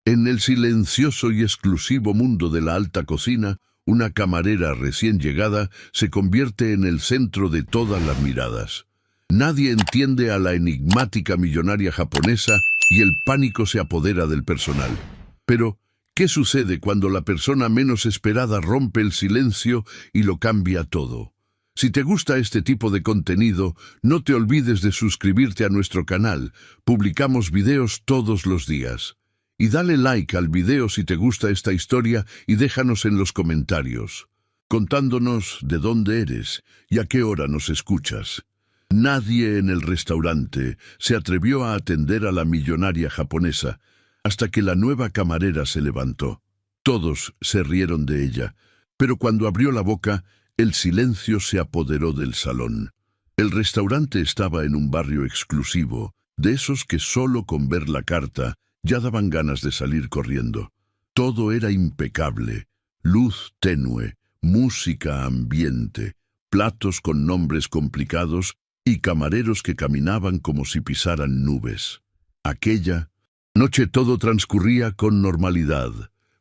En el silencioso y exclusivo mundo de la alta cocina, una camarera recién llegada se convierte en el centro de todas las miradas. Nadie entiende a la enigmática millonaria japonesa y el pánico se apodera del personal. Pero, ¿qué sucede cuando la persona menos esperada rompe el silencio y lo cambia todo? Si te gusta este tipo de contenido, no te olvides de suscribirte a nuestro canal. Publicamos videos todos los días. Y dale like al video si te gusta esta historia y déjanos en los comentarios, contándonos de dónde eres y a qué hora nos escuchas. Nadie en el restaurante se atrevió a atender a la millonaria japonesa hasta que la nueva camarera se levantó. Todos se rieron de ella, pero cuando abrió la boca, el silencio se apoderó del salón. El restaurante estaba en un barrio exclusivo, de esos que solo con ver la carta ya daban ganas de salir corriendo. Todo era impecable, luz tenue, música ambiente, platos con nombres complicados y camareros que caminaban como si pisaran nubes. Aquella noche todo transcurría con normalidad.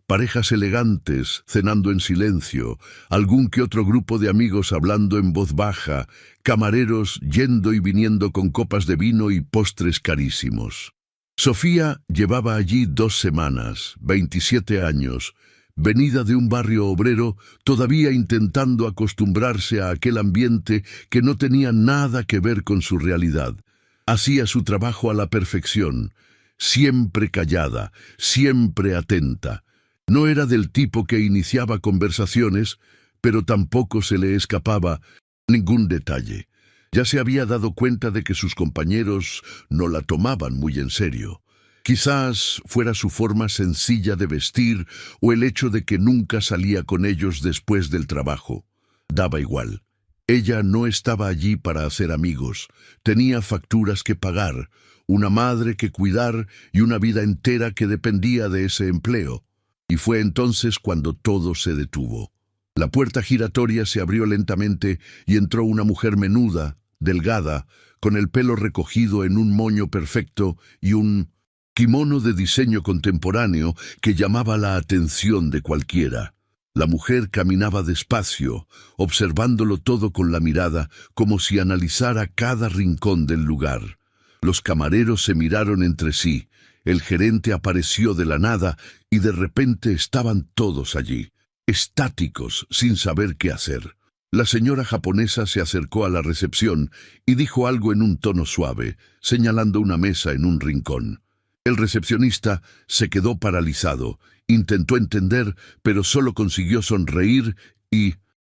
Parejas elegantes cenando en silencio, algún que otro grupo de amigos hablando en voz baja, camareros yendo y viniendo con copas de vino y postres carísimos. Sofía llevaba allí 2 semanas, 27 años, venida de un barrio obrero, todavía intentando acostumbrarse a aquel ambiente que no tenía nada que ver con su realidad. Hacía su trabajo a la perfección, siempre callada, siempre atenta. No era del tipo que iniciaba conversaciones, pero tampoco se le escapaba ningún detalle. Ya se había dado cuenta de que sus compañeros no la tomaban muy en serio. Quizás fuera su forma sencilla de vestir o el hecho de que nunca salía con ellos después del trabajo. Daba igual. Ella no estaba allí para hacer amigos. Tenía facturas que pagar, una madre que cuidar y una vida entera que dependía de ese empleo. Y fue entonces cuando todo se detuvo. La puerta giratoria se abrió lentamente y entró una mujer menuda, delgada, con el pelo recogido en un moño perfecto y un kimono de diseño contemporáneo que llamaba la atención de cualquiera. La mujer caminaba despacio, observándolo todo con la mirada, como si analizara cada rincón del lugar. Los camareros se miraron entre sí, el gerente apareció de la nada y de repente estaban todos allí, estáticos, sin saber qué hacer. La señora japonesa se acercó a la recepción y dijo algo en un tono suave, señalando una mesa en un rincón. El recepcionista se quedó paralizado, intentó entender, pero solo consiguió sonreír y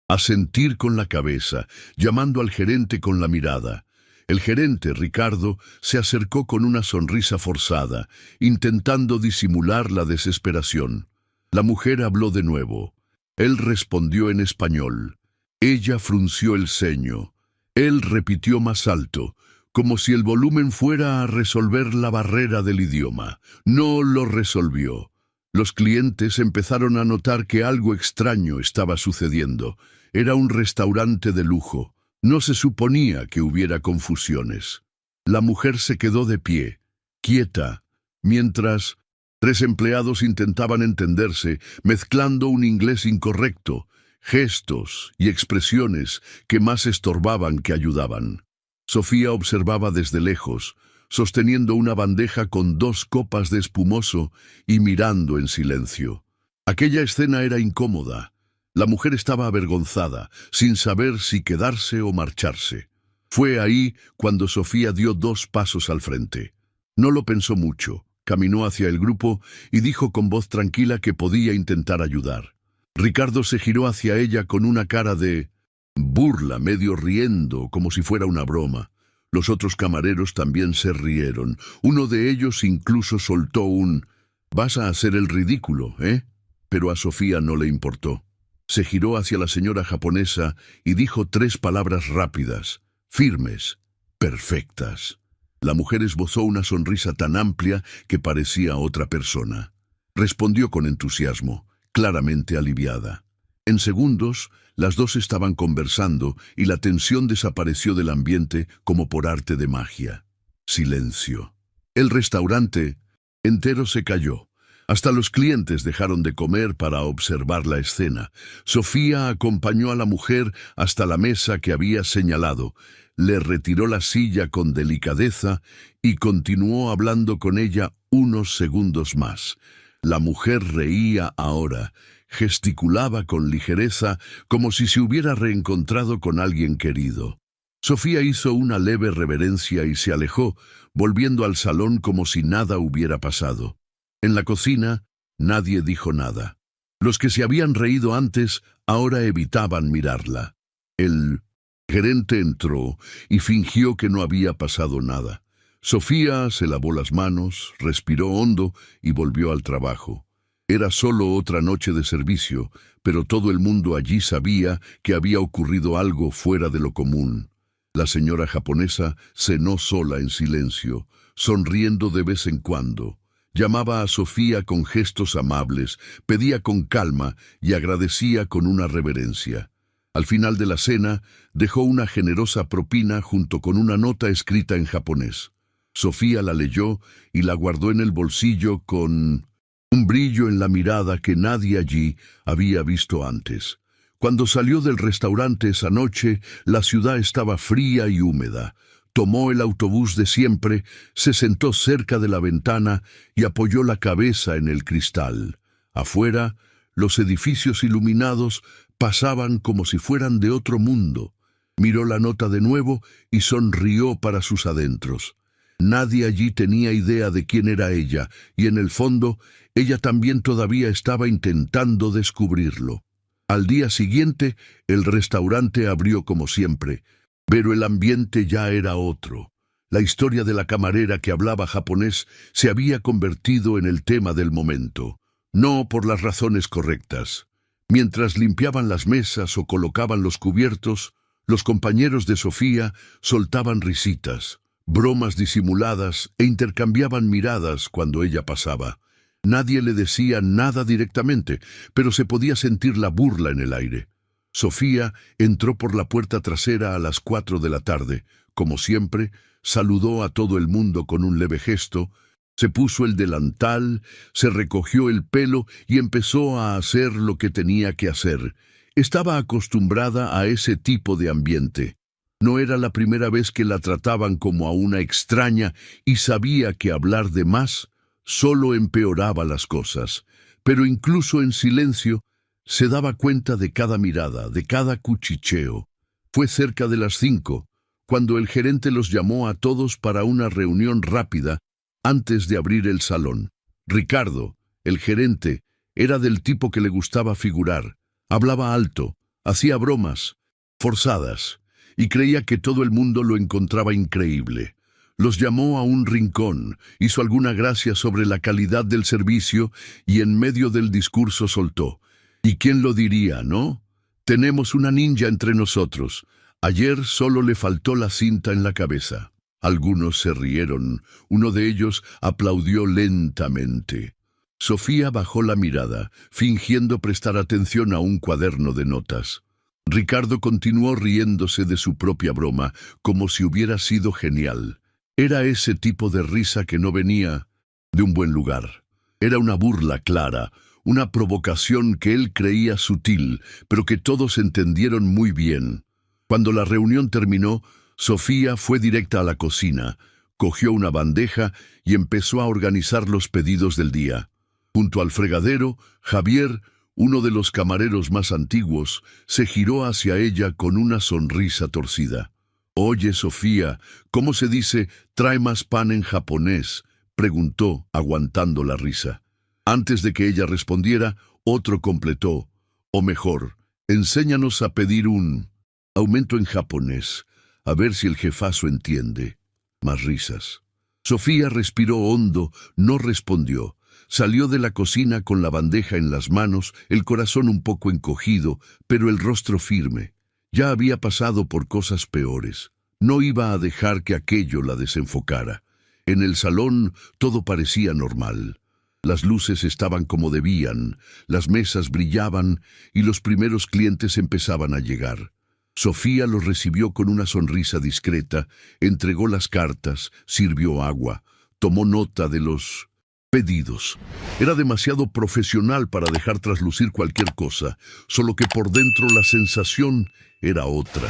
asentir con la cabeza, llamando al gerente con la mirada. El gerente, Ricardo, se acercó con una sonrisa forzada, intentando disimular la desesperación. La mujer habló de nuevo. Él respondió en español. Ella frunció el ceño. Él repitió más alto, como si el volumen fuera a resolver la barrera del idioma. No lo resolvió. Los clientes empezaron a notar que algo extraño estaba sucediendo. Era un restaurante de lujo. No se suponía que hubiera confusiones. La mujer se quedó de pie, quieta, mientras 3 empleados intentaban entenderse, mezclando un inglés incorrecto, gestos y expresiones que más estorbaban que ayudaban. Sofía observaba desde lejos, sosteniendo una bandeja con 2 copas de espumoso y mirando en silencio. Aquella escena era incómoda. La mujer estaba avergonzada, sin saber si quedarse o marcharse. Fue ahí cuando Sofía dio 2 pasos al frente. No lo pensó mucho, caminó hacia el grupo y dijo con voz tranquila que podía intentar ayudar. Ricardo se giró hacia ella con una cara de burla, medio riendo, como si fuera una broma. Los otros camareros también se rieron. Uno de ellos incluso soltó un «Vas a hacer el ridículo, ¿eh?» Pero a Sofía no le importó. Se giró hacia la señora japonesa y dijo 3 palabras rápidas, firmes, perfectas. La mujer esbozó una sonrisa tan amplia que parecía otra persona. Respondió con entusiasmo, claramente aliviada. En segundos, las 2 estaban conversando y la tensión desapareció del ambiente como por arte de magia. Silencio. El restaurante entero se calló. Hasta los clientes dejaron de comer para observar la escena. Sofía acompañó a la mujer hasta la mesa que había señalado, le retiró la silla con delicadeza y continuó hablando con ella unos segundos más. La mujer reía ahora, gesticulaba con ligereza como si se hubiera reencontrado con alguien querido. Sofía hizo una leve reverencia y se alejó, volviendo al salón como si nada hubiera pasado. En la cocina, nadie dijo nada. Los que se habían reído antes ahora evitaban mirarla. El gerente entró y fingió que no había pasado nada. Sofía se lavó las manos, respiró hondo y volvió al trabajo. Era solo otra noche de servicio, pero todo el mundo allí sabía que había ocurrido algo fuera de lo común. La señora japonesa cenó sola en silencio, sonriendo de vez en cuando. Llamaba a Sofía con gestos amables, pedía con calma y agradecía con una reverencia. Al final de la cena, dejó una generosa propina junto con una nota escrita en japonés. Sofía la leyó y la guardó en el bolsillo con un brillo en la mirada que nadie allí había visto antes. Cuando salió del restaurante esa noche, la ciudad estaba fría y húmeda. Tomó el autobús de siempre, se sentó cerca de la ventana y apoyó la cabeza en el cristal. Afuera, los edificios iluminados pasaban como si fueran de otro mundo. Miró la nota de nuevo y sonrió para sus adentros. Nadie allí tenía idea de quién era ella, y en el fondo, ella también todavía estaba intentando descubrirlo. Al día siguiente, el restaurante abrió como siempre, pero el ambiente ya era otro. La historia de la camarera que hablaba japonés se había convertido en el tema del momento, no por las razones correctas. Mientras limpiaban las mesas o colocaban los cubiertos, los compañeros de Sofía soltaban risitas, bromas disimuladas e intercambiaban miradas cuando ella pasaba. Nadie le decía nada directamente, pero se podía sentir la burla en el aire. Sofía entró por la puerta trasera a las 4 de la tarde. Como siempre, saludó a todo el mundo con un leve gesto, se puso el delantal, se recogió el pelo y empezó a hacer lo que tenía que hacer. Estaba acostumbrada a ese tipo de ambiente. No era la primera vez que la trataban como a una extraña y sabía que hablar de más solo empeoraba las cosas. Pero incluso en silencio, se daba cuenta de cada mirada, de cada cuchicheo. Fue cerca de las 5, cuando el gerente los llamó a todos para una reunión rápida antes de abrir el salón. Ricardo, el gerente, era del tipo que le gustaba figurar. Hablaba alto, hacía bromas, forzadas, y creía que todo el mundo lo encontraba increíble. Los llamó a un rincón, hizo alguna gracia sobre la calidad del servicio y en medio del discurso soltó: ¿y quién lo diría, no? Tenemos una ninja entre nosotros. Ayer solo le faltó la cinta en la cabeza. Algunos se rieron. Uno de ellos aplaudió lentamente. Sofía bajó la mirada, fingiendo prestar atención a un cuaderno de notas. Ricardo continuó riéndose de su propia broma, como si hubiera sido genial. Era ese tipo de risa que no venía de un buen lugar. Era una burla clara, una provocación que él creía sutil, pero que todos entendieron muy bien. Cuando la reunión terminó, Sofía fue directa a la cocina, cogió una bandeja y empezó a organizar los pedidos del día. Junto al fregadero, Javier, uno de los camareros más antiguos, se giró hacia ella con una sonrisa torcida. «Oye, Sofía, ¿cómo se dice trae más pan en japonés?», preguntó, aguantando la risa. Antes de que ella respondiera, otro completó: «O mejor, enséñanos a pedir un aumento en japonés, a ver si el jefazo entiende». Más risas. Sofía respiró hondo, no respondió. Salió de la cocina con la bandeja en las manos, el corazón un poco encogido, pero el rostro firme. Ya había pasado por cosas peores. No iba a dejar que aquello la desenfocara. En el salón todo parecía normal. Las luces estaban como debían, las mesas brillaban y los primeros clientes empezaban a llegar. Sofía los recibió con una sonrisa discreta, entregó las cartas, sirvió agua, tomó nota de los Pedidos. Era demasiado profesional para dejar traslucir cualquier cosa, solo que por dentro la sensación era otra.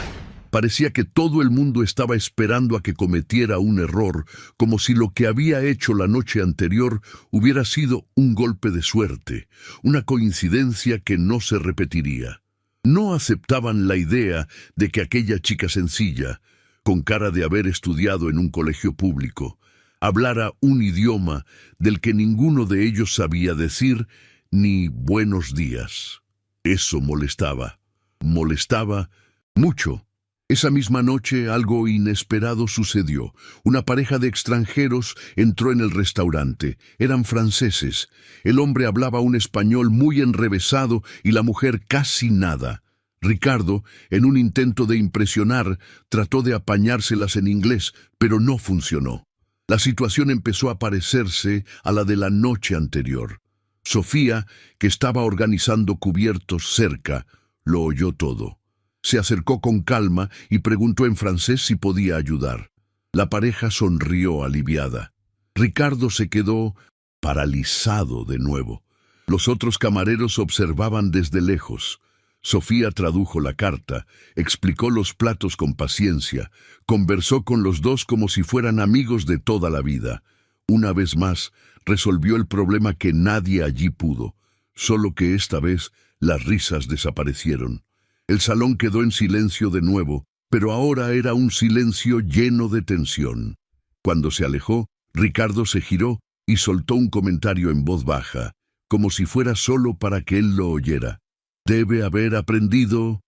Parecía que todo el mundo estaba esperando a que cometiera un error, como si lo que había hecho la noche anterior hubiera sido un golpe de suerte, una coincidencia que no se repetiría. No aceptaban la idea de que aquella chica sencilla, con cara de haber estudiado en un colegio público, hablara un idioma del que ninguno de ellos sabía decir ni buenos días. Eso molestaba. Molestaba mucho. Esa misma noche algo inesperado sucedió. Una pareja de extranjeros entró en el restaurante. Eran franceses. El hombre hablaba un español muy enrevesado y la mujer casi nada. Ricardo, en un intento de impresionar, trató de apañárselas en inglés, pero no funcionó. La situación empezó a parecerse a la de la noche anterior. Sofía, que estaba organizando cubiertos cerca, lo oyó todo. Se acercó con calma y preguntó en francés si podía ayudar. La pareja sonrió aliviada. Ricardo se quedó paralizado de nuevo. Los otros camareros observaban desde lejos. Sofía tradujo la carta, explicó los platos con paciencia, conversó con los dos como si fueran amigos de toda la vida. Una vez más, resolvió el problema que nadie allí pudo, solo que esta vez las risas desaparecieron. El salón quedó en silencio de nuevo, pero ahora era un silencio lleno de tensión. Cuando se alejó, Ricardo se giró y soltó un comentario en voz baja, como si fuera solo para que él lo oyera. Debe haber aprendido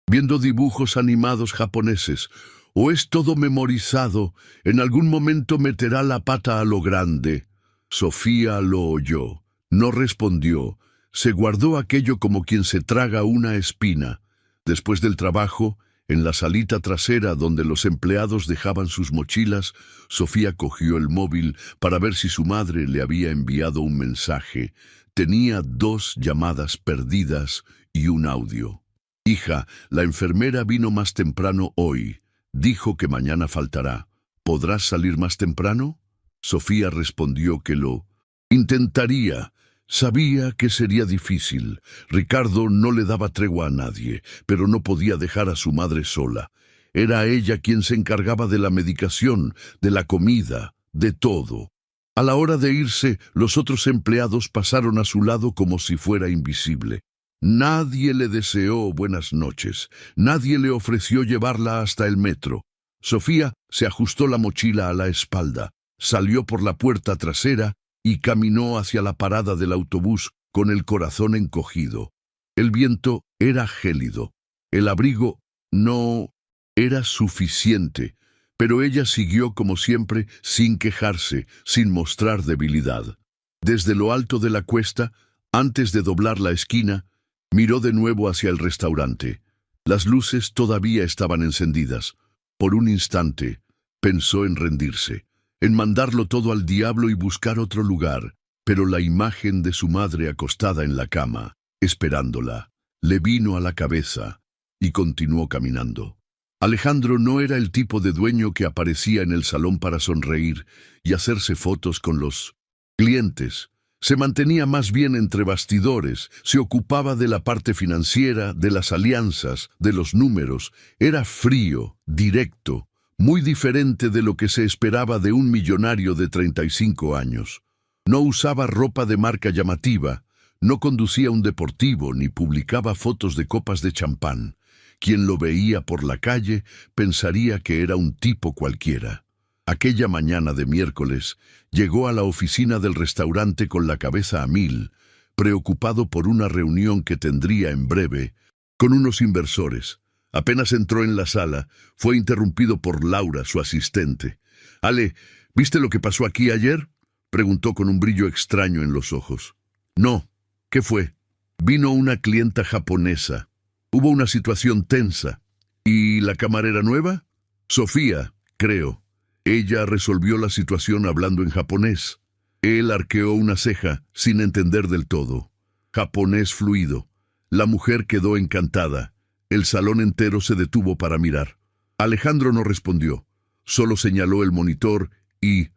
viendo dibujos animados japoneses, o es todo memorizado, en algún momento meterá la pata a lo grande. Sofía lo oyó, no respondió, se guardó aquello como quien se traga una espina. Después del trabajo, en la salita trasera donde los empleados dejaban sus mochilas, Sofía cogió el móvil para ver si su madre le había enviado un mensaje. Tenía 2 llamadas perdidas y un audio. Hija, la enfermera vino más temprano hoy. Dijo que mañana faltará. ¿Podrás salir más temprano? Sofía respondió que lo intentaría. Sabía que sería difícil. Ricardo no le daba tregua a nadie, pero no podía dejar a su madre sola. Era ella quien se encargaba de la medicación, de la comida, de todo. A la hora de irse, los otros empleados pasaron a su lado como si fuera invisible. Nadie le deseó buenas noches. Nadie le ofreció llevarla hasta el metro. Sofía se ajustó la mochila a la espalda, salió por la puerta trasera y caminó hacia la parada del autobús con el corazón encogido. El viento era gélido. El abrigo no era suficiente, pero ella siguió como siempre, sin quejarse, sin mostrar debilidad. Desde lo alto de la cuesta, antes de doblar la esquina, miró de nuevo hacia el restaurante. Las luces todavía estaban encendidas. Por un instante, pensó en rendirse, en mandarlo todo al diablo y buscar otro lugar, pero la imagen de su madre acostada en la cama, esperándola, le vino a la cabeza y continuó caminando. Alejandro no era el tipo de dueño que aparecía en el salón para sonreír y hacerse fotos con los clientes. Se mantenía más bien entre bastidores, se ocupaba de la parte financiera, de las alianzas, de los números. Era frío, directo, muy diferente de lo que se esperaba de un millonario de 35 años. No usaba ropa de marca llamativa, no conducía un deportivo ni publicaba fotos de copas de champán. Quien lo veía por la calle pensaría que era un tipo cualquiera. Aquella mañana de miércoles llegó a la oficina del restaurante con la cabeza a mil, preocupado por una reunión que tendría en breve con unos inversores. Apenas entró en la sala, fue interrumpido por Laura, su asistente. «Ale, ¿viste lo que pasó aquí ayer?», preguntó con un brillo extraño en los ojos. «No, ¿qué fue?». «Vino una clienta japonesa. Hubo una situación tensa». «¿Y la camarera nueva?». «Sofía, creo. Ella resolvió la situación hablando en japonés». Él arqueó una ceja, sin entender del todo. Japonés fluido. La mujer quedó encantada. El salón entero se detuvo para mirar. Alejandro no respondió. Solo señaló el monitor y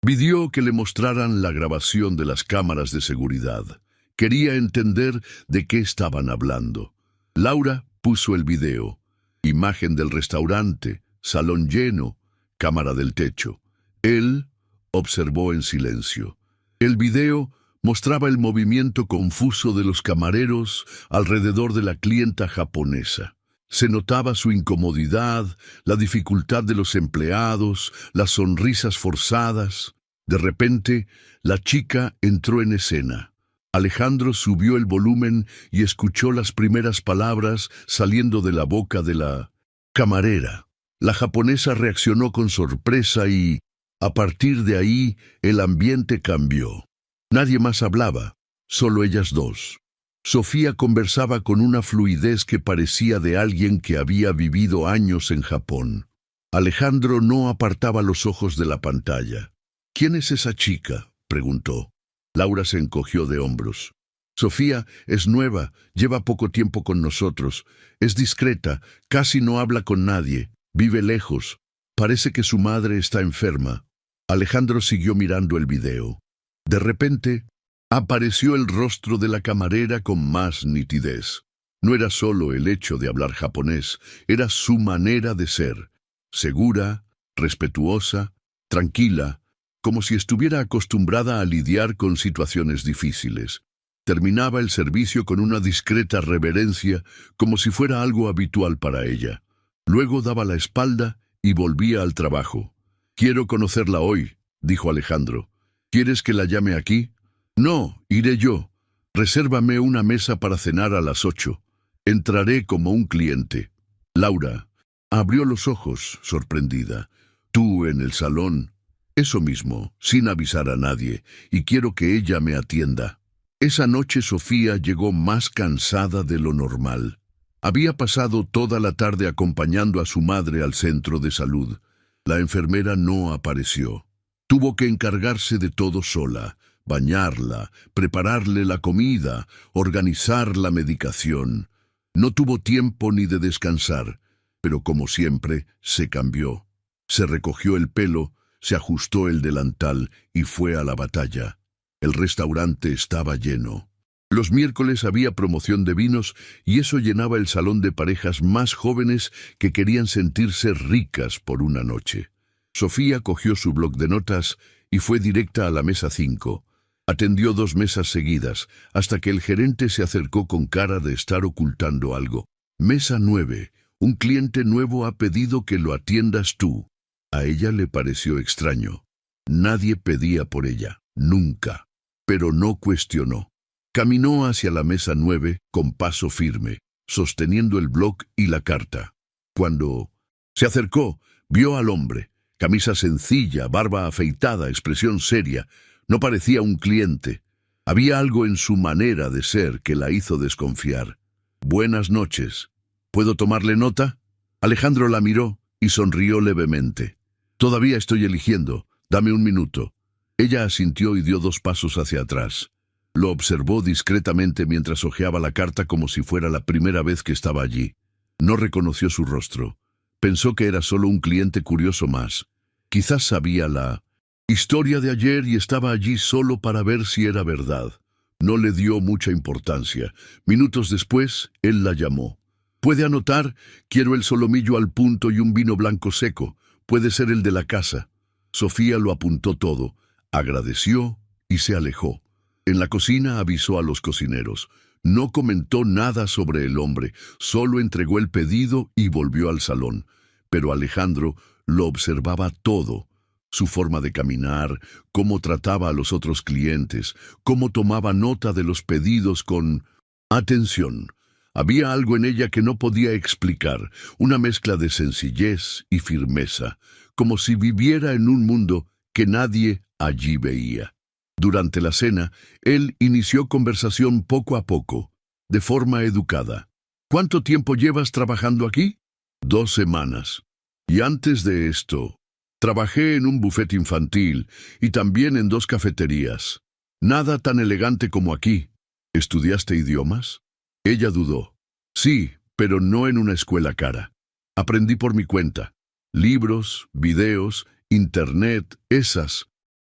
Pidió que le mostraran la grabación de las cámaras de seguridad. Quería entender de qué estaban hablando. Laura puso el video. Imagen del restaurante, salón lleno, cámara del techo. Él observó en silencio. El video mostraba el movimiento confuso de los camareros alrededor de la clienta japonesa. Se notaba su incomodidad, la dificultad de los empleados, las sonrisas forzadas. De repente, la chica entró en escena. Alejandro subió el volumen y escuchó las primeras palabras saliendo de la boca de la camarera. La japonesa reaccionó con sorpresa y, a partir de ahí, el ambiente cambió. Nadie más hablaba, solo ellas dos. Sofía conversaba con una fluidez que parecía de alguien que había vivido años en Japón. Alejandro no apartaba los ojos de la pantalla. «¿Quién es esa chica?», preguntó. Laura se encogió de hombros. «Sofía es nueva, lleva poco tiempo con nosotros. Es discreta, casi no habla con nadie, vive lejos. Parece que su madre está enferma». Alejandro siguió mirando el video. De repente, apareció el rostro de la camarera con más nitidez. No era solo el hecho de hablar japonés, era su manera de ser. Segura, respetuosa, tranquila, como si estuviera acostumbrada a lidiar con situaciones difíciles. Terminaba el servicio con una discreta reverencia, como si fuera algo habitual para ella. Luego daba la espalda y volvía al trabajo. «Quiero conocerla hoy», dijo Alejandro. «¿Quieres que la llame aquí?» «No, iré yo. Resérvame una mesa para cenar a las 8. Entraré como un cliente». Laura abrió los ojos, sorprendida. «¿Tú en el salón?» «Eso mismo, sin avisar a nadie, y quiero que ella me atienda». Esa noche Sofía llegó más cansada de lo normal. Había pasado toda la tarde acompañando a su madre al centro de salud. La enfermera no apareció. Tuvo que encargarse de todo sola. Bañarla, prepararle la comida, organizar la medicación. No tuvo tiempo ni de descansar, pero como siempre, se cambió. Se recogió el pelo, se ajustó el delantal y fue a la batalla. El restaurante estaba lleno. Los miércoles había promoción de vinos y eso llenaba el salón de parejas más jóvenes que querían sentirse ricas por una noche. Sofía cogió su bloc de notas y fue directa a la mesa 5. Atendió 2 mesas seguidas, hasta que el gerente se acercó con cara de estar ocultando algo. «Mesa 9. Un cliente nuevo ha pedido que lo atiendas tú». A ella le pareció extraño. Nadie pedía por ella, nunca. Pero no cuestionó. Caminó hacia la mesa 9 con paso firme, sosteniendo el bloc y la carta. Cuando se acercó, vio al hombre. Camisa sencilla, barba afeitada, expresión seria. No parecía un cliente. Había algo en su manera de ser que la hizo desconfiar. «Buenas noches. ¿Puedo tomarle nota?» Alejandro la miró y sonrió levemente. «Todavía estoy eligiendo. Dame un minuto». Ella asintió y dio 2 pasos hacia atrás. Lo observó discretamente mientras hojeaba la carta como si fuera la primera vez que estaba allí. No reconoció su rostro. Pensó que era solo un cliente curioso más. Quizás sabía la historia de ayer y estaba allí solo para ver si era verdad. No le dio mucha importancia. Minutos después, él la llamó. «¿Puede anotar? Quiero el solomillo al punto y un vino blanco seco. Puede ser el de la casa». Sofía lo apuntó todo, agradeció y se alejó. En la cocina avisó a los cocineros. No comentó nada sobre el hombre, solo entregó el pedido y volvió al salón. Pero Alejandro lo observaba todo. Su forma de caminar, cómo trataba a los otros clientes, cómo tomaba nota de los pedidos con atención. Había algo en ella que no podía explicar, una mezcla de sencillez y firmeza, como si viviera en un mundo que nadie allí veía. Durante la cena, él inició conversación poco a poco, de forma educada. «¿Cuánto tiempo llevas trabajando aquí?» 2 semanas. «Y antes de esto, trabajé en un bufete infantil y también en 2 cafeterías. Nada tan elegante como aquí. ¿Estudiaste idiomas?» Ella dudó. «Sí, pero no en una escuela cara. Aprendí por mi cuenta. Libros, videos, internet, esas.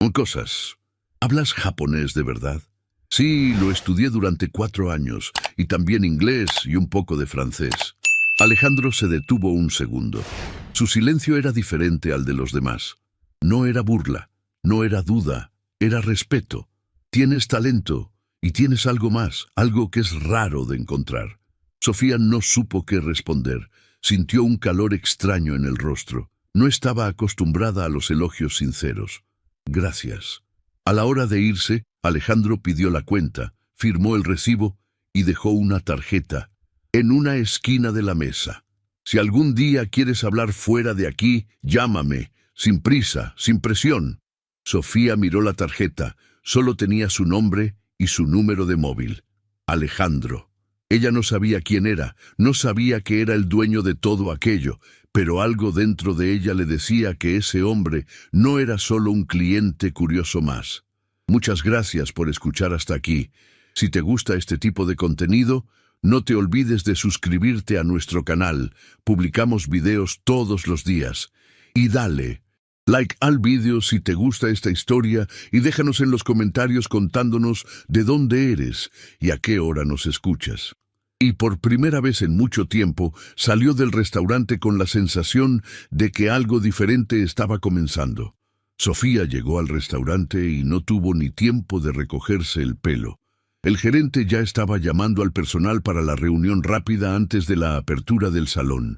Cosas. ¿Hablas japonés de verdad? Sí, lo estudié durante 4 años, y también inglés y un poco de francés. Alejandro se detuvo un segundo. Su silencio era diferente al de los demás. No era burla, no era duda, era respeto. Tienes talento, y tienes algo más, algo que es raro de encontrar. Sofía no supo qué responder. Sintió un calor extraño en el rostro. No estaba acostumbrada a los elogios sinceros. Gracias. A la hora de irse, Alejandro pidió la cuenta, firmó el recibo y dejó una tarjeta en una esquina de la mesa. Si algún día quieres hablar fuera de aquí, llámame, sin prisa, sin presión. Sofía miró la tarjeta. Solo tenía su nombre y su número de móvil. Alejandro. Ella no sabía quién era, no sabía que era el dueño de todo aquello, pero algo dentro de ella le decía que ese hombre no era solo un cliente curioso más. Muchas gracias por escuchar hasta aquí. Si te gusta este tipo de contenido, no te olvides de suscribirte a nuestro canal. Publicamos videos todos los días. Y dale like al vídeo si te gusta esta historia y déjanos en los comentarios contándonos de dónde eres y a qué hora nos escuchas. Y por primera vez en mucho tiempo salió del restaurante con la sensación de que algo diferente estaba comenzando. Sofía llegó al restaurante y no tuvo ni tiempo de recogerse el pelo. El gerente ya estaba llamando al personal para la reunión rápida antes de la apertura del salón.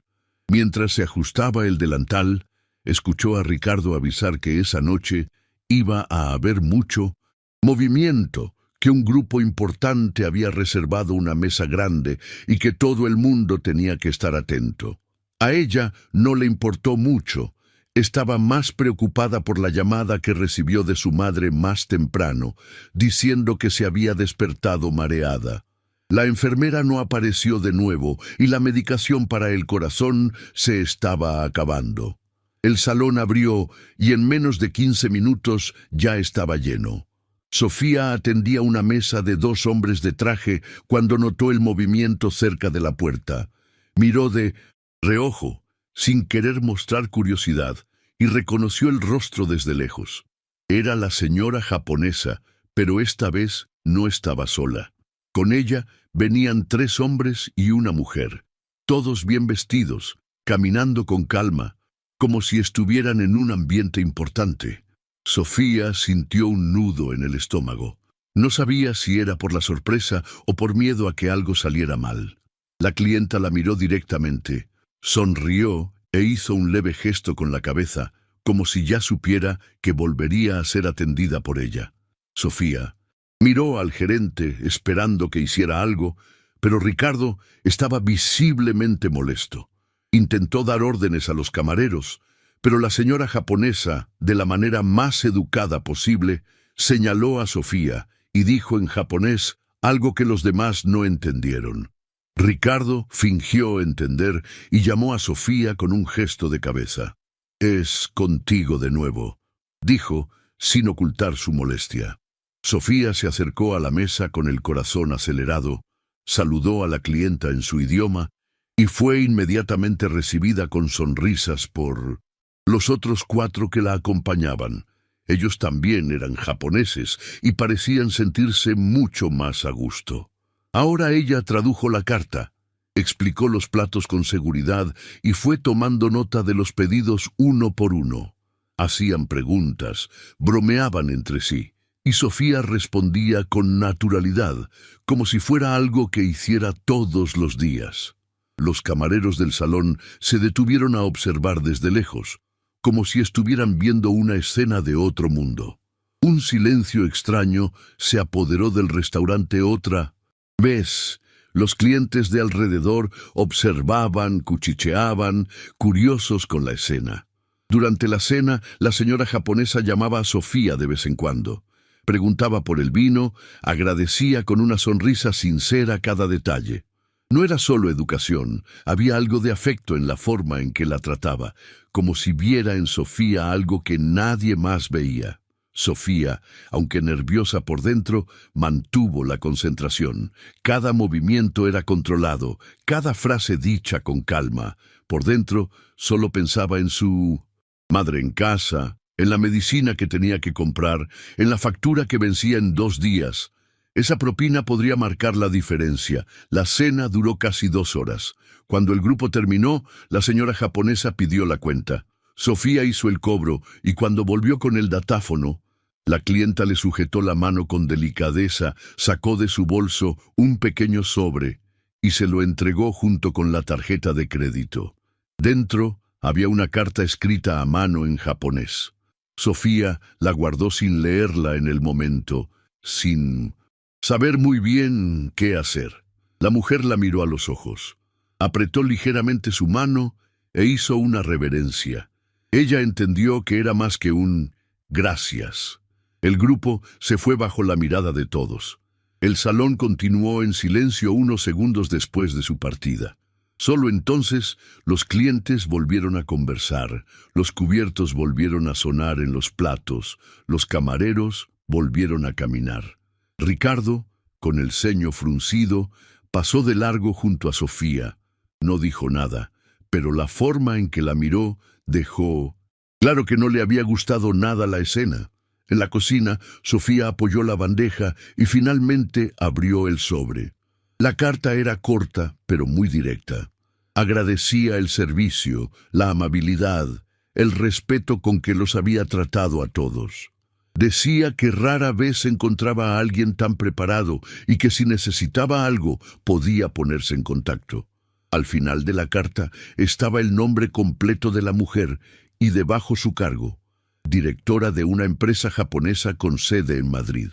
Mientras se ajustaba el delantal, escuchó a Ricardo avisar que esa noche iba a haber mucho movimiento, que un grupo importante había reservado una mesa grande y que todo el mundo tenía que estar atento. A ella no le importó mucho. Estaba más preocupada por la llamada que recibió de su madre más temprano, diciendo que se había despertado mareada. La enfermera no apareció de nuevo y la medicación para el corazón se estaba acabando. El salón abrió y en menos de 15 minutos ya estaba lleno. Sofía atendía una mesa de 2 hombres de traje cuando notó el movimiento cerca de la puerta. Miró de reojo, sin querer mostrar curiosidad, y reconoció el rostro desde lejos. Era la señora japonesa, pero esta vez no estaba sola. Con ella venían 3 hombres y una mujer, todos bien vestidos, caminando con calma, como si estuvieran en un ambiente importante. Sofía sintió un nudo en el estómago. No sabía si era por la sorpresa o por miedo a que algo saliera mal. La clienta la miró directamente, sonrió e hizo un leve gesto con la cabeza, como si ya supiera que volvería a ser atendida por ella. Sofía miró al gerente esperando que hiciera algo, pero Ricardo estaba visiblemente molesto. Intentó dar órdenes a los camareros, pero la señora japonesa, de la manera más educada posible, señaló a Sofía y dijo en japonés algo que los demás no entendieron. Ricardo fingió entender y llamó a Sofía con un gesto de cabeza. «Es contigo de nuevo», dijo, sin ocultar su molestia. Sofía se acercó a la mesa con el corazón acelerado, saludó a la clienta en su idioma y fue inmediatamente recibida con sonrisas por los otros 4 que la acompañaban. Ellos también eran japoneses y parecían sentirse mucho más a gusto. Ahora ella tradujo la carta, explicó los platos con seguridad y fue tomando nota de los pedidos uno por uno. Hacían preguntas, bromeaban entre sí, y Sofía respondía con naturalidad, como si fuera algo que hiciera todos los días. Los camareros del salón se detuvieron a observar desde lejos, como si estuvieran viendo una escena de otro mundo. Un silencio extraño se apoderó del restaurante otra vez. Los clientes de alrededor observaban, cuchicheaban, curiosos con la escena. Durante la cena, la señora japonesa llamaba a Sofía de vez en cuando. Preguntaba por el vino, agradecía con una sonrisa sincera cada detalle. No era solo educación, había algo de afecto en la forma en que la trataba, como si viera en Sofía algo que nadie más veía. Sofía, aunque nerviosa por dentro, mantuvo la concentración. Cada movimiento era controlado, cada frase dicha con calma. Por dentro, solo pensaba en su madre en casa, en la medicina que tenía que comprar, en la factura que vencía en 2 días. Esa propina podría marcar la diferencia. La cena duró casi 2 horas. Cuando el grupo terminó, la señora japonesa pidió la cuenta. Sofía hizo el cobro y cuando volvió con el datáfono, la clienta le sujetó la mano con delicadeza, sacó de su bolso un pequeño sobre y se lo entregó junto con la tarjeta de crédito. Dentro había una carta escrita a mano en japonés. Sofía la guardó sin leerla en el momento, sin saber muy bien qué hacer. La mujer la miró a los ojos, apretó ligeramente su mano e hizo una reverencia. Ella entendió que era más que un gracias. El grupo se fue bajo la mirada de todos. El salón continuó en silencio unos segundos después de su partida. Solo entonces los clientes volvieron a conversar, los cubiertos volvieron a sonar en los platos, los camareros volvieron a caminar. Ricardo, con el ceño fruncido, pasó de largo junto a Sofía. No dijo nada, pero la forma en que la miró dejó claro que no le había gustado nada la escena. En la cocina, Sofía apoyó la bandeja y finalmente abrió el sobre. La carta era corta, pero muy directa. Agradecía el servicio, la amabilidad, el respeto con que los había tratado a todos. Decía que rara vez encontraba a alguien tan preparado y que si necesitaba algo podía ponerse en contacto. Al final de la carta estaba el nombre completo de la mujer y debajo su cargo, directora de una empresa japonesa con sede en Madrid.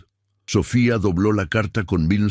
Sofía dobló la carta con 1000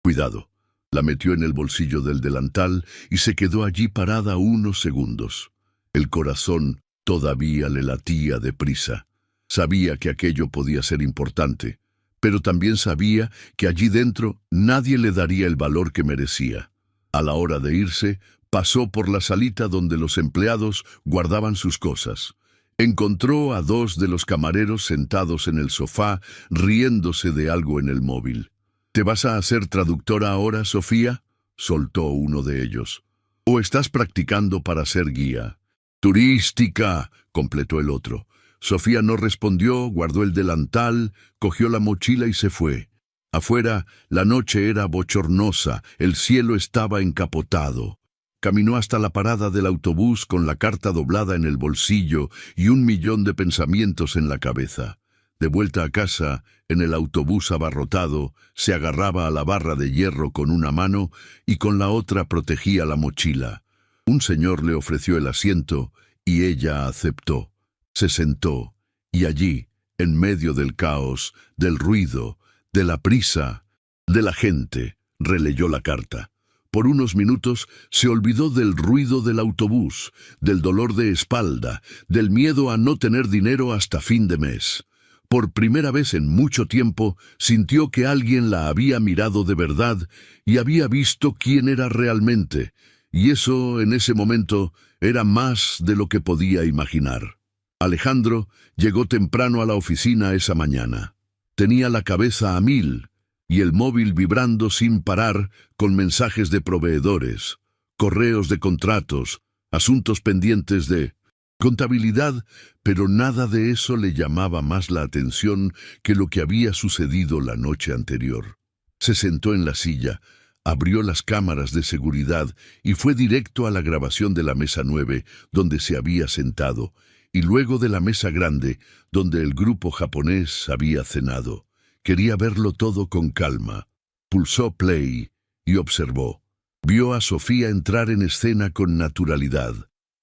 cuidado. La metió en el bolsillo del delantal y se quedó allí parada unos segundos. El corazón todavía le latía deprisa. Sabía que aquello podía ser importante, pero también sabía que allí dentro nadie le daría el valor que merecía. A la hora de irse, pasó por la salita donde los empleados guardaban sus cosas. Encontró a 2 de los camareros sentados en el sofá, riéndose de algo en el móvil. ¿Te vas a hacer traductora ahora, Sofía?, soltó uno de ellos. ¿O estás practicando para ser guía? Turística, completó el otro. Sofía no respondió, guardó el delantal, cogió la mochila y se fue. Afuera, la noche era bochornosa, el cielo estaba encapotado. Caminó hasta la parada del autobús con la carta doblada en el bolsillo y 1.000.000 de pensamientos en la cabeza. De vuelta a casa, en el autobús abarrotado, se agarraba a la barra de hierro con una mano y con la otra protegía la mochila. Un señor le ofreció el asiento y ella aceptó. Se sentó y allí, en medio del caos, del ruido, de la prisa, de la gente, releyó la carta. Por unos minutos se olvidó del ruido del autobús, del dolor de espalda, del miedo a no tener dinero hasta fin de mes. Por primera vez en mucho tiempo sintió que alguien la había mirado de verdad y había visto quién era realmente, y eso en ese momento era más de lo que podía imaginar. Alejandro llegó temprano a la oficina esa mañana. Tenía la cabeza a 1000 y el móvil vibrando sin parar con mensajes de proveedores, correos de contratos, asuntos pendientes de contabilidad, pero nada de eso le llamaba más la atención que lo que había sucedido la noche anterior. Se sentó en la silla, abrió las cámaras de seguridad y fue directo a la grabación de la mesa 9, donde se había sentado, y luego de la mesa grande, donde el grupo japonés había cenado. Quería verlo todo con calma. Pulsó play y observó. Vio a Sofía entrar en escena con naturalidad.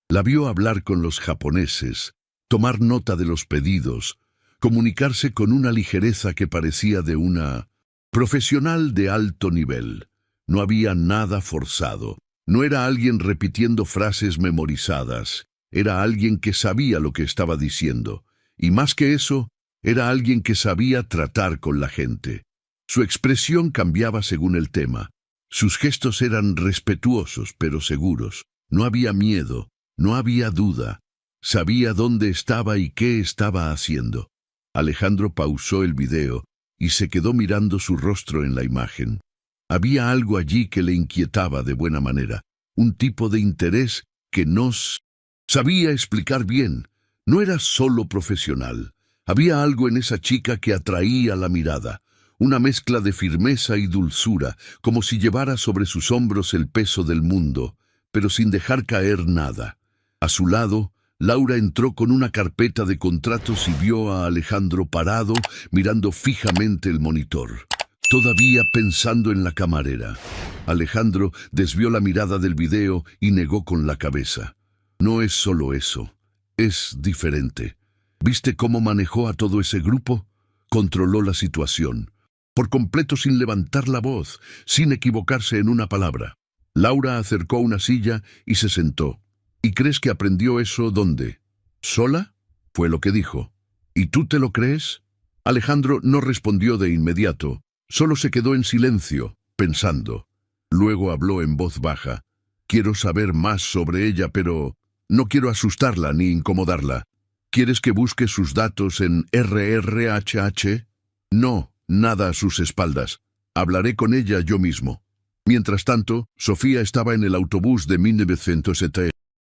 La vio hablar con los japoneses, tomar nota de los pedidos, comunicarse con una ligereza que parecía de una profesional de alto nivel. No había nada forzado. No era alguien repitiendo frases memorizadas. Era alguien que sabía lo que estaba diciendo. Y más que eso, era alguien que sabía tratar con la gente. Su expresión cambiaba según el tema. Sus gestos eran respetuosos pero seguros. No había miedo, no había duda. Sabía dónde estaba y qué estaba haciendo. Alejandro pausó el video y se quedó mirando su rostro en la imagen. Había algo allí que le inquietaba de buena manera, un tipo de interés que no sabía explicar bien, No era solo profesional. Había algo en esa chica que atraía la mirada, una mezcla de firmeza y dulzura, como si llevara sobre sus hombros el peso del mundo, pero sin dejar caer nada. A su lado, Laura entró con una carpeta de contratos y vio a Alejandro parado, mirando fijamente el monitor, todavía pensando en la camarera. Alejandro desvió la mirada del video y negó con la cabeza. No es solo eso, es diferente. ¿Viste cómo manejó a todo ese grupo? Controló la situación, por completo sin levantar la voz, sin equivocarse en una palabra. Laura acercó una silla y se sentó. ¿Y crees que aprendió eso dónde? ¿Sola? Fue lo que dijo. ¿Y tú te lo crees? Alejandro no respondió de inmediato, solo se quedó en silencio, pensando. Luego habló en voz baja. Quiero saber más sobre ella, pero no quiero asustarla ni incomodarla. ¿Quieres que busque sus datos en RRHH? No, nada a sus espaldas. Hablaré con ella yo mismo. Mientras tanto, Sofía estaba en el autobús de 1907.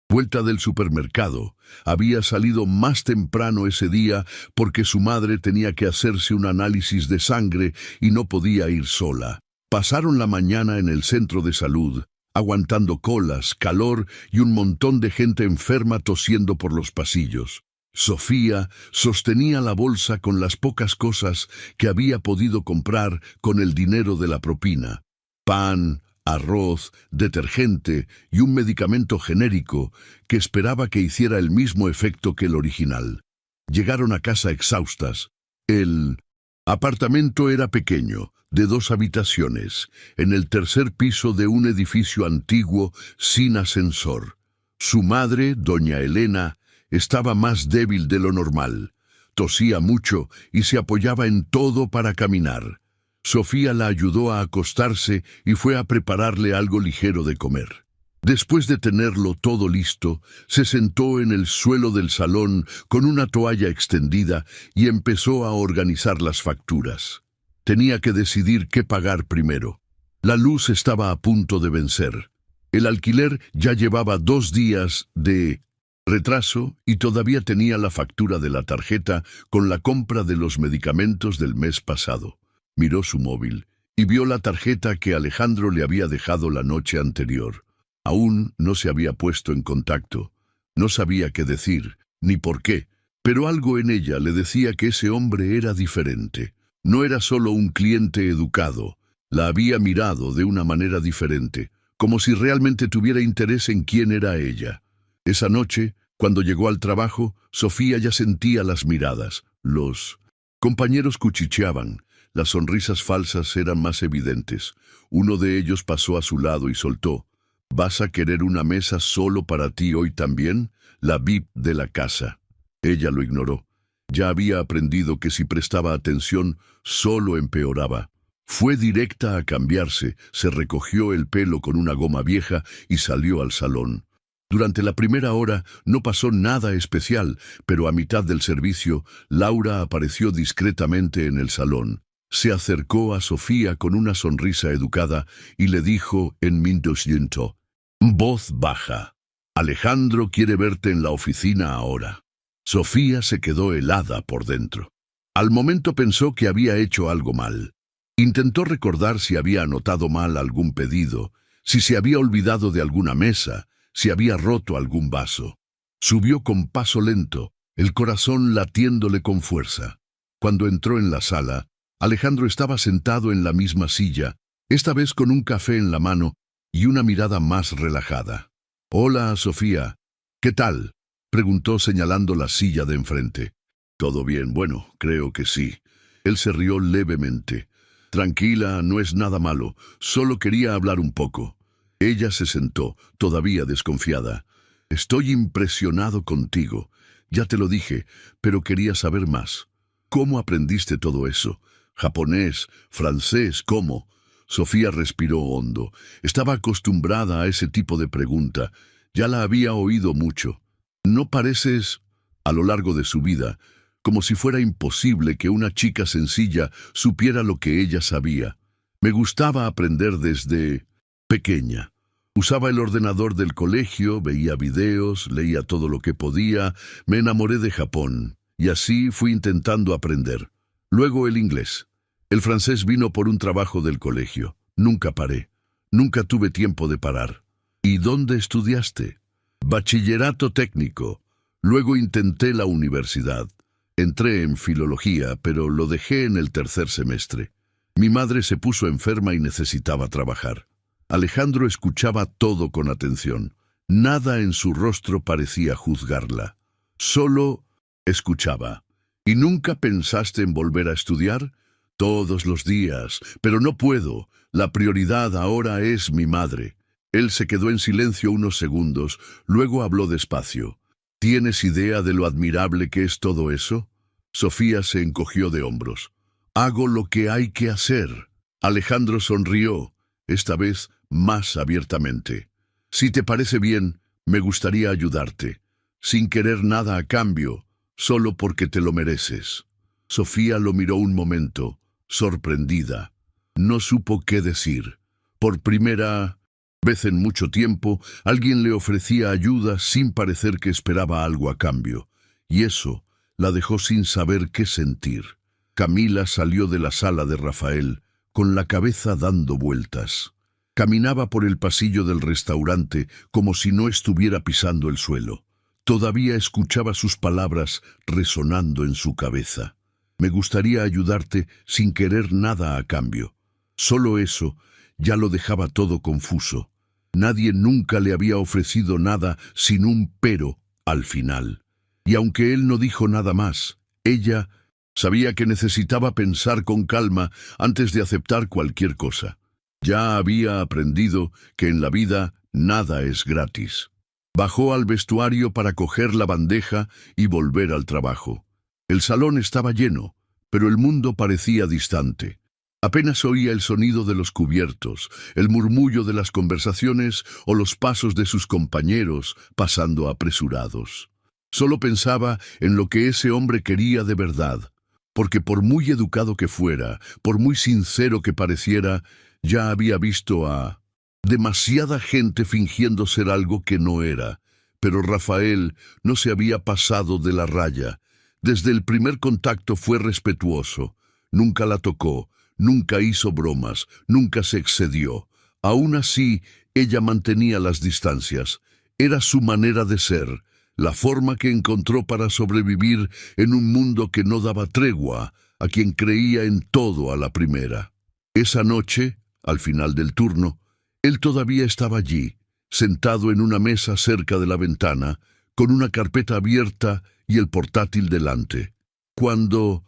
Vuelta del supermercado. Había salido más temprano ese día porque su madre tenía que hacerse un análisis de sangre y no podía ir sola. Pasaron la mañana en el centro de salud, aguantando colas, calor y un montón de gente enferma tosiendo por los pasillos. Sofía sostenía la bolsa con las pocas cosas que había podido comprar con el dinero de la propina. Pan, arroz, detergente y un medicamento genérico que esperaba que hiciera el mismo efecto que el original. Llegaron a casa exhaustas. El apartamento era pequeño, de 2 habitaciones, en el tercer piso de un edificio antiguo sin ascensor. Su madre, doña Elena, estaba más débil de lo normal. Tosía mucho y se apoyaba en todo para caminar. Sofía la ayudó a acostarse y fue a prepararle algo ligero de comer. Después de tenerlo todo listo, se sentó en el suelo del salón con una toalla extendida y empezó a organizar las facturas. Tenía que decidir qué pagar primero. La luz estaba a punto de vencer. El alquiler ya llevaba 2 días de retraso y todavía tenía la factura de la tarjeta con la compra de los medicamentos del mes pasado. Miró su móvil y vio la tarjeta que Alejandro le había dejado la noche anterior. Aún no se había puesto en contacto. No sabía qué decir, ni por qué, pero algo en ella le decía que ese hombre era diferente. No era solo un cliente educado. La había mirado de una manera diferente, como si realmente tuviera interés en quién era ella. Esa noche, cuando llegó al trabajo, Sofía ya sentía las miradas. Los compañeros cuchicheaban. Las sonrisas falsas eran más evidentes. Uno de ellos pasó a su lado y soltó. ¿Vas a querer una mesa solo para ti hoy también? La VIP de la casa. Ella lo ignoró. Ya había aprendido que si prestaba atención, solo empeoraba. Fue directa a cambiarse, se recogió el pelo con una goma vieja y salió al salón. Durante la primera hora no pasó nada especial, pero a mitad del servicio, Laura apareció discretamente en el salón. Se acercó a Sofía con una sonrisa educada y le dijo en mindosiento, voz baja, Alejandro quiere verte en la oficina ahora. Sofía se quedó helada por dentro. Al momento pensó que había hecho algo mal. Intentó recordar si había anotado mal algún pedido, si se había olvidado de alguna mesa, si había roto algún vaso. Subió con paso lento, el corazón latiéndole con fuerza. Cuando entró en la sala, Alejandro estaba sentado en la misma silla, esta vez con un café en la mano y una mirada más relajada. «Hola, Sofía. ¿Qué tal?», preguntó señalando la silla de enfrente. «¿Todo bien? Bueno, creo que sí». Él se rió levemente. «Tranquila, no es nada malo. Solo quería hablar un poco». Ella se sentó, todavía desconfiada. «Estoy impresionado contigo. Ya te lo dije, pero quería saber más. ¿Cómo aprendiste todo eso? ¿Japonés? ¿Francés? ¿Cómo?». Sofía respiró hondo. Estaba acostumbrada a ese tipo de pregunta. Ya la había oído mucho. «No pareces, a lo largo de su vida, como si fuera imposible que una chica sencilla supiera lo que ella sabía. Me gustaba aprender desde pequeña». Usaba el ordenador del colegio, veía videos, leía todo lo que podía, me enamoré de Japón, y así fui intentando aprender. Luego el inglés. El francés vino por un trabajo del colegio. Nunca paré. Nunca tuve tiempo de parar. ¿Y dónde estudiaste? Bachillerato técnico. Luego intenté la universidad. Entré en filología, pero lo dejé en el tercer semestre. Mi madre se puso enferma y necesitaba trabajar. Alejandro escuchaba todo con atención. Nada en su rostro parecía juzgarla. Solo escuchaba. ¿Y nunca pensaste en volver a estudiar? Todos los días, pero no puedo. La prioridad ahora es mi madre. Él se quedó en silencio unos segundos, luego habló despacio. ¿Tienes idea de lo admirable que es todo eso? Sofía se encogió de hombros. Hago lo que hay que hacer. Alejandro sonrió, esta vez más abiertamente. Si te parece bien, me gustaría ayudarte, sin querer nada a cambio, solo porque te lo mereces. Sofía lo miró un momento, sorprendida. No supo qué decir. Por primera vez en mucho tiempo, alguien le ofrecía ayuda sin parecer que esperaba algo a cambio, y eso la dejó sin saber qué sentir. Camila salió de la sala de Rafael, con la cabeza dando vueltas. Caminaba por el pasillo del restaurante como si no estuviera pisando el suelo. Todavía escuchaba sus palabras resonando en su cabeza. Me gustaría ayudarte sin querer nada a cambio. Solo eso ya lo dejaba todo confuso. Nadie nunca le había ofrecido nada sin un pero al final. Y aunque él no dijo nada más, ella sabía que necesitaba pensar con calma antes de aceptar cualquier cosa. Ya había aprendido que en la vida nada es gratis. Bajó al vestuario para coger la bandeja y volver al trabajo. El salón estaba lleno, pero el mundo parecía distante. Apenas oía el sonido de los cubiertos, el murmullo de las conversaciones o los pasos de sus compañeros pasando apresurados. Solo pensaba en lo que ese hombre quería de verdad, porque por muy educado que fuera, por muy sincero que pareciera, ya había visto a demasiada gente fingiendo ser algo que no era. Pero Rafael no se había pasado de la raya. Desde el primer contacto fue respetuoso. Nunca la tocó, nunca hizo bromas, nunca se excedió. Aún así, ella mantenía las distancias. Era su manera de ser, la forma que encontró para sobrevivir en un mundo que no daba tregua a quien creía en todo a la primera. Esa noche, al final del turno, él todavía estaba allí, sentado en una mesa cerca de la ventana, con una carpeta abierta y el portátil delante. Cuando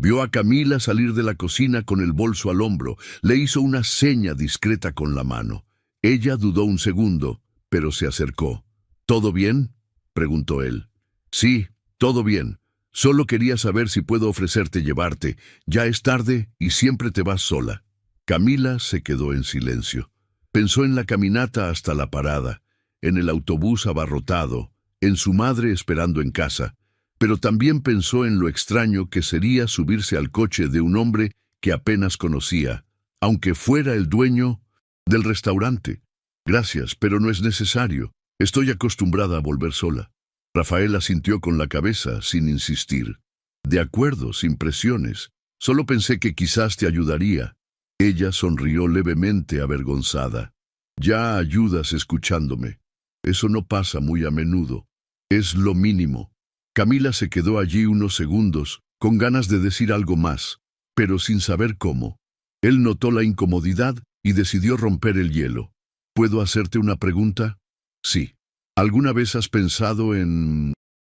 vio a Camila salir de la cocina con el bolso al hombro, le hizo una seña discreta con la mano. Ella dudó un segundo, pero se acercó. ¿Todo bien?, preguntó él. Sí, todo bien. Solo quería saber si puedo ofrecerte llevarte. Ya es tarde y siempre te vas sola. Camila se quedó en silencio. Pensó en la caminata hasta la parada, en el autobús abarrotado, en su madre esperando en casa, pero también pensó en lo extraño que sería subirse al coche de un hombre que apenas conocía, aunque fuera el dueño del restaurante. Gracias, pero no es necesario. Estoy acostumbrada a volver sola. Rafael asintió con la cabeza, sin insistir. De acuerdo, sin presiones. Solo pensé que quizás te ayudaría. Ella sonrió levemente avergonzada. Ya ayudas escuchándome. Eso no pasa muy a menudo. Es lo mínimo. Camila se quedó allí unos segundos, con ganas de decir algo más, pero sin saber cómo. Él notó la incomodidad y decidió romper el hielo. ¿Puedo hacerte una pregunta? Sí. ¿Alguna vez has pensado en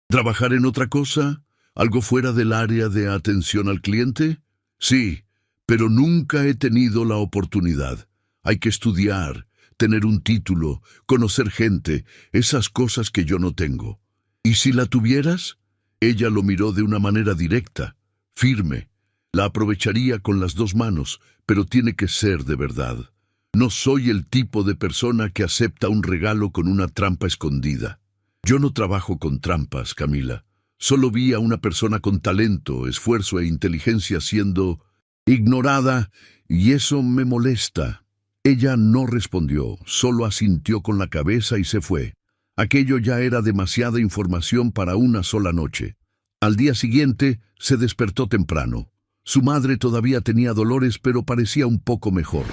trabajar en otra cosa? ¿Algo fuera del área de atención al cliente? Sí, pero nunca he tenido la oportunidad. Hay que estudiar, tener un título, conocer gente, esas cosas que yo no tengo. ¿Y si la tuvieras? Ella lo miró de una manera directa, firme. La aprovecharía con las dos manos, pero tiene que ser de verdad. No soy el tipo de persona que acepta un regalo con una trampa escondida. Yo no trabajo con trampas, Camila. Solo vi a una persona con talento, esfuerzo e inteligencia siendo ignorada, y eso me molesta. Ella no respondió, solo asintió con la cabeza y se fue. Aquello ya era demasiada información para una sola noche. Al día siguiente se despertó temprano. Su madre todavía tenía dolores, pero parecía un poco mejor.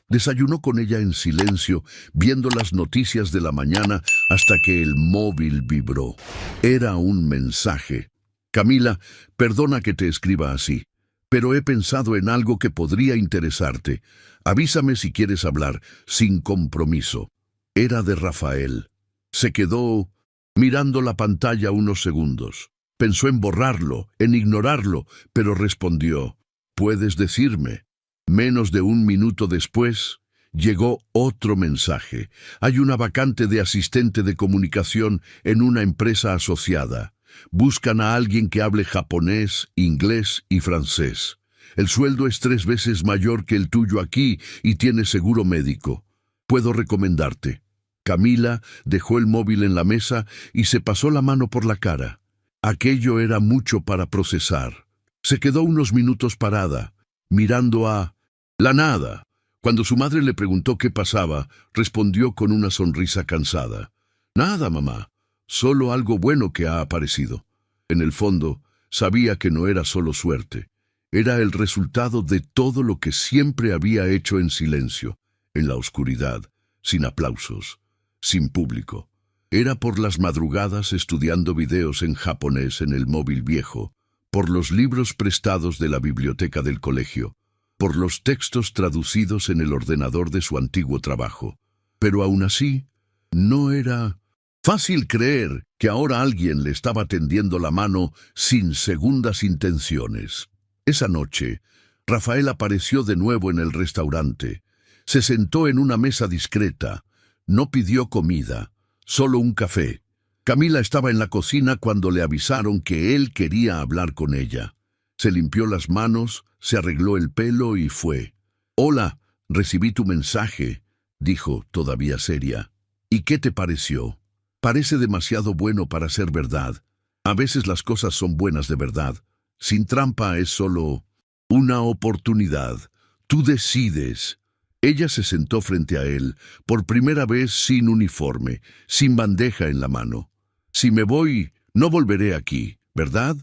Desayunó con ella en silencio, viendo las noticias de la mañana hasta que el móvil vibró. Era un mensaje. Camila, perdona que te escriba así, pero he pensado en algo que podría interesarte. Avísame si quieres hablar, sin compromiso. Era de Rafael. Se quedó mirando la pantalla unos segundos. Pensó en borrarlo, en ignorarlo, pero respondió, «¿Puedes decirme?» Menos de un minuto después, llegó otro mensaje. Hay una vacante de asistente de comunicación en una empresa asociada. Buscan a alguien que hable japonés, inglés y francés. El sueldo es 3 veces mayor que el tuyo aquí y tiene seguro médico. Puedo recomendarte. Camila dejó el móvil en la mesa y se pasó la mano por la cara. Aquello era mucho para procesar. Se quedó unos minutos parada, mirando a la nada. Cuando su madre le preguntó qué pasaba, respondió con una sonrisa cansada. «Nada, mamá. Solo algo bueno que ha aparecido». En el fondo, sabía que no era solo suerte. Era el resultado de todo lo que siempre había hecho en silencio, en la oscuridad, sin aplausos, sin público. Era por las madrugadas estudiando videos en japonés en el móvil viejo, por los libros prestados de la biblioteca del colegio, por los textos traducidos en el ordenador de su antiguo trabajo. Pero aún así, no era fácil creer que ahora alguien le estaba tendiendo la mano sin segundas intenciones. Esa noche, Rafael apareció de nuevo en el restaurante. Se sentó en una mesa discreta. No pidió comida, solo un café. Camila estaba en la cocina cuando le avisaron que él quería hablar con ella. Se limpió las manos, se arregló el pelo y fue. «Hola, recibí tu mensaje», dijo, todavía seria. «¿Y qué te pareció?» «Parece demasiado bueno para ser verdad. A veces las cosas son buenas de verdad. Sin trampa es solo una oportunidad. Tú decides». Ella se sentó frente a él, por primera vez sin uniforme, sin bandeja en la mano. «Si me voy, no volveré aquí, ¿verdad?»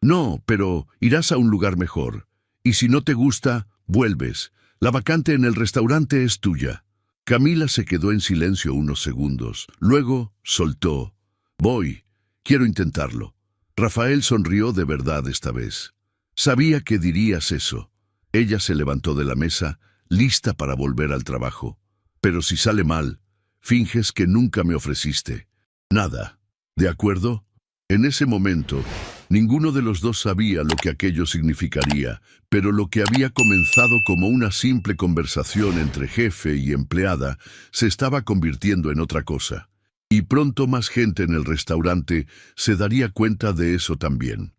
«No, pero irás a un lugar mejor. Y si no te gusta, vuelves. La vacante en el restaurante es tuya». Camila se quedó en silencio unos segundos. Luego soltó. «Voy. Quiero intentarlo». Rafael sonrió de verdad esta vez. Sabía que dirías eso. Ella se levantó de la mesa, lista para volver al trabajo. «Pero si sale mal, finges que nunca me ofreciste nada. ¿De acuerdo?» En ese momento, ninguno de los dos sabía lo que aquello significaría, pero lo que había comenzado como una simple conversación entre jefe y empleada se estaba convirtiendo en otra cosa. Y pronto más gente en el restaurante se daría cuenta de eso también.